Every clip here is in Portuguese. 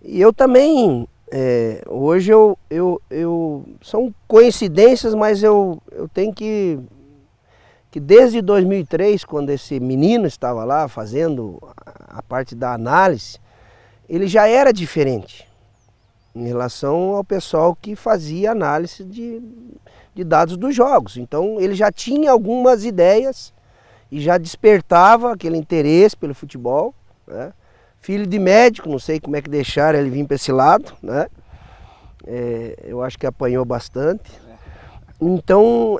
E eu também, hoje são coincidências, mas eu tenho que desde 2003, quando esse menino estava lá fazendo a parte da análise, ele já era diferente em relação ao pessoal que fazia análise de dados dos jogos. Então ele já tinha algumas ideias e já despertava aquele interesse pelo futebol, né? Filho de médico, não sei como é que deixaram ele vir para esse lado, né? Eu acho que apanhou bastante. Então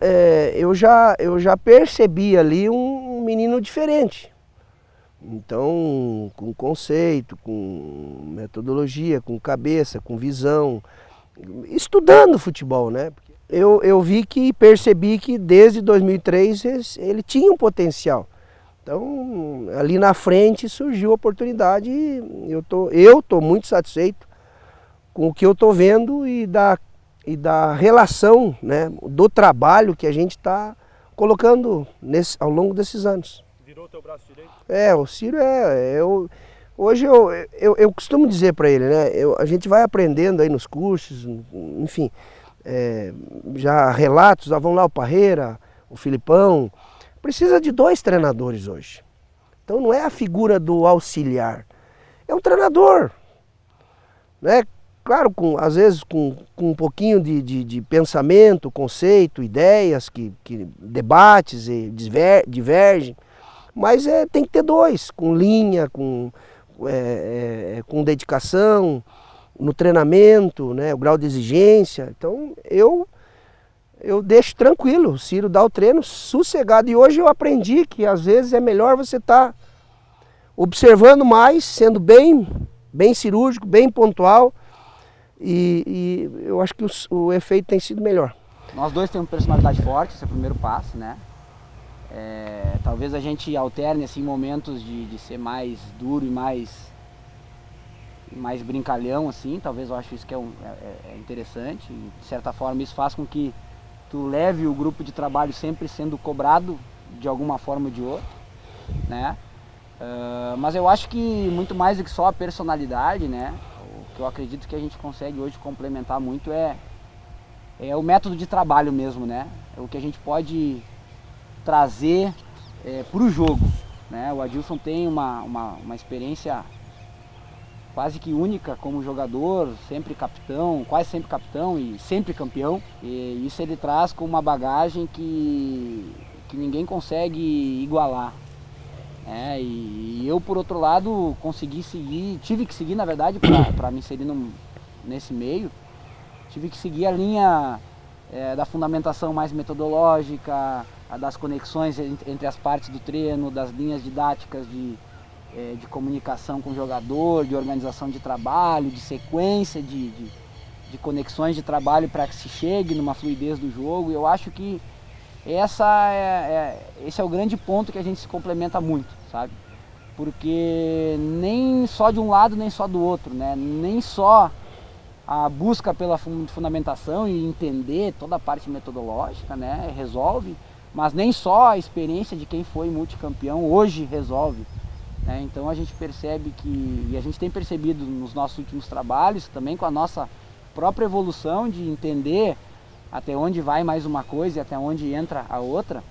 eu já percebi ali um menino diferente. Então, com conceito, com metodologia, com cabeça, com visão, estudando futebol, né? Eu vi que percebi que desde 2003 ele tinha um potencial. Então, ali na frente surgiu a oportunidade e eu tô muito satisfeito com o que eu estou vendo e da relação, né, do trabalho que a gente está colocando ao longo desses anos. Virou o teu braço direito? O Ciro hoje eu costumo dizer para ele, né, a gente vai aprendendo aí nos cursos, enfim, já relatos, vão lá o Parreira, o Filipão, precisa de 2 treinadores hoje. Então não é a figura do auxiliar, é um treinador, né? Claro, às vezes com um pouquinho de pensamento, conceito, ideias, que debates e divergem, mas tem que ter 2, com linha, com dedicação, no treinamento, né, o grau de exigência. Então eu deixo tranquilo, o Ciro dá o treino sossegado. E hoje eu aprendi que às vezes é melhor você estar observando mais, sendo bem cirúrgico, bem pontual, e eu acho que o efeito tem sido melhor. Nós dois temos personalidade forte, esse é o primeiro passo, né? Talvez a gente alterne assim, momentos de ser mais duro e mais brincalhão, assim. Talvez eu acho isso que é interessante. E, de certa forma isso faz com que tu leve o grupo de trabalho sempre sendo cobrado de alguma forma ou de outra, né? Mas eu acho que muito mais do que só a personalidade, né? O que eu acredito que a gente consegue hoje complementar muito é o método de trabalho mesmo, né? É o que a gente pode trazer para o jogo, né? O Adilson tem uma experiência quase que única como jogador, sempre capitão, quase sempre capitão e sempre campeão. E isso ele traz com uma bagagem que ninguém consegue igualar. E eu, por outro lado, tive que seguir, na verdade, para me inserir nesse meio, tive que seguir a linha da fundamentação mais metodológica, das conexões entre as partes do treino, das linhas didáticas de comunicação com o jogador, de organização de trabalho, de sequência, de conexões de trabalho para que se chegue numa fluidez do jogo. E eu acho que esse é o grande ponto que a gente se complementa muito, sabe? Porque nem só de um lado, nem só do outro, né? Nem só a busca pela fundamentação e entender toda a parte metodológica, né, resolve, mas nem só a experiência de quem foi multicampeão hoje resolve, né? Então a gente percebe e a gente tem percebido nos nossos últimos trabalhos, também com a nossa própria evolução de entender até onde vai mais uma coisa e até onde entra a outra,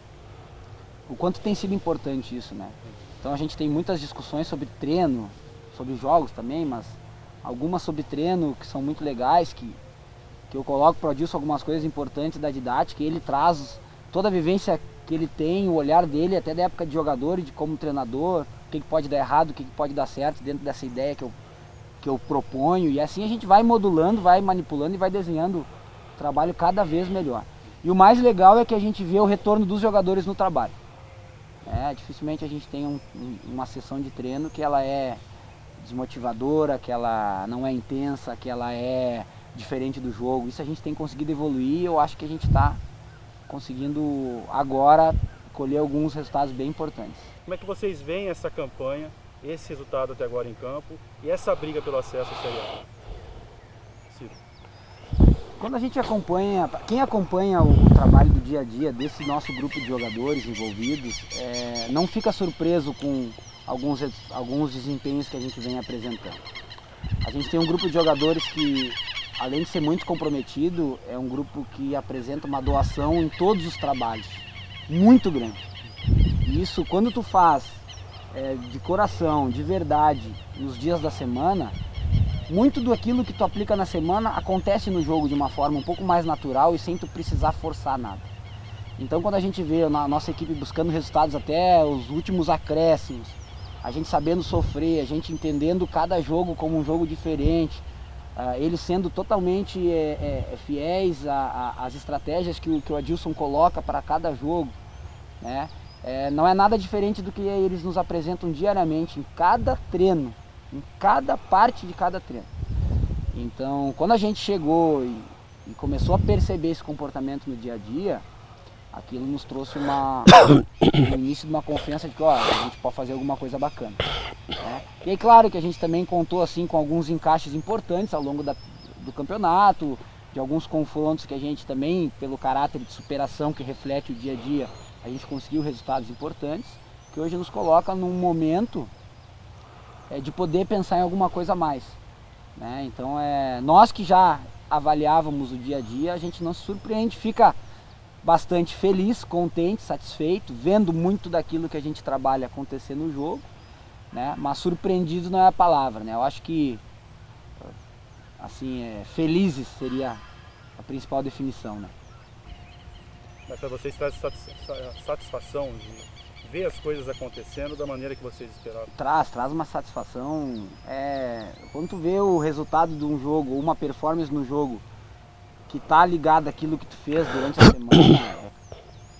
o quanto tem sido importante isso, né? Então a gente tem muitas discussões sobre treino, sobre jogos também, mas algumas sobre treino que são muito legais, que eu coloco para o Adilson algumas coisas importantes da didática, e ele traz toda a vivência que ele tem, o olhar dele até da época de jogador e de como treinador, o que pode dar errado, o que pode dar certo dentro dessa ideia que eu proponho, e assim a gente vai modulando, vai manipulando e vai desenhando o trabalho cada vez melhor. E o mais legal é que a gente vê o retorno dos jogadores no trabalho. Dificilmente a gente tem uma sessão de treino que ela é desmotivadora, que ela não é intensa, que ela é diferente do jogo. Isso a gente tem conseguido evoluir, eu acho que a gente está conseguindo agora colher alguns resultados bem importantes. Como é que vocês veem essa campanha, esse resultado até agora em campo e essa briga pelo acesso à Série A? Ciro. Quando a gente acompanha, quem acompanha o trabalho do dia a dia desse nosso grupo de jogadores envolvidos, não fica surpreso com alguns desempenhos que a gente vem apresentando. A gente tem um grupo de jogadores que, além de ser muito comprometido, é um grupo que apresenta uma doação em todos os trabalhos, muito grande. E isso, quando tu faz de coração, de verdade, nos dias da semana, muito daquilo que tu aplica na semana acontece no jogo de uma forma um pouco mais natural e sem tu precisar forçar nada. Então, quando a gente vê a nossa equipe buscando resultados até os últimos acréscimos, a gente sabendo sofrer, a gente entendendo cada jogo como um jogo diferente, eles sendo totalmente fiéis às estratégias que o Adilson coloca para cada jogo, né? Não é nada diferente do que eles nos apresentam diariamente, em cada treino, em cada parte de cada treino. Então, quando a gente chegou e começou a perceber esse comportamento no dia a dia, aquilo nos trouxe o início de uma confiança de que a gente pode fazer alguma coisa bacana, né? E aí, claro que a gente também contou assim com alguns encaixes importantes ao longo do campeonato, de alguns confrontos que a gente também, pelo caráter de superação que reflete o dia a dia, a gente conseguiu resultados importantes, que hoje nos coloca num momento de poder pensar em alguma coisa a mais, né? Então, nós que já avaliávamos o dia a dia, a gente não se surpreende, fica bastante feliz, contente, satisfeito, vendo muito daquilo que a gente trabalha acontecer no jogo, né? Mas surpreendido não é a palavra, né? Eu acho que assim, felizes seria a principal definição, né? Mas para vocês traz satisfação de ver as coisas acontecendo da maneira que vocês esperavam? Traz uma satisfação. Quando tu vê o resultado de um jogo, ou uma performance no jogo, que tá ligado àquilo que tu fez durante a semana,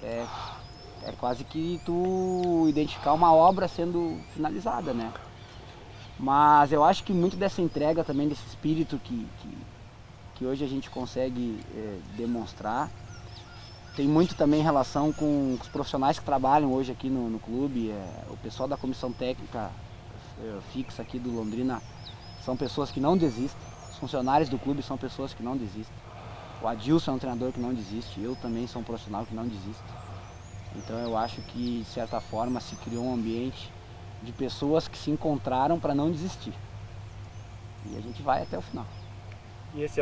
é quase que tu identificar uma obra sendo finalizada, né? Mas eu acho que muito dessa entrega também, desse espírito que hoje a gente consegue demonstrar, tem muito também relação com os profissionais que trabalham hoje aqui no clube. O pessoal da comissão técnica fixa aqui do Londrina são pessoas que não desistem, os funcionários do clube são pessoas que não desistem. O Adilson é um treinador que não desiste, eu também sou um profissional que não desisto. Então eu acho que, de certa forma, se criou um ambiente de pessoas que se encontraram para não desistir. E a gente vai até o final. E esse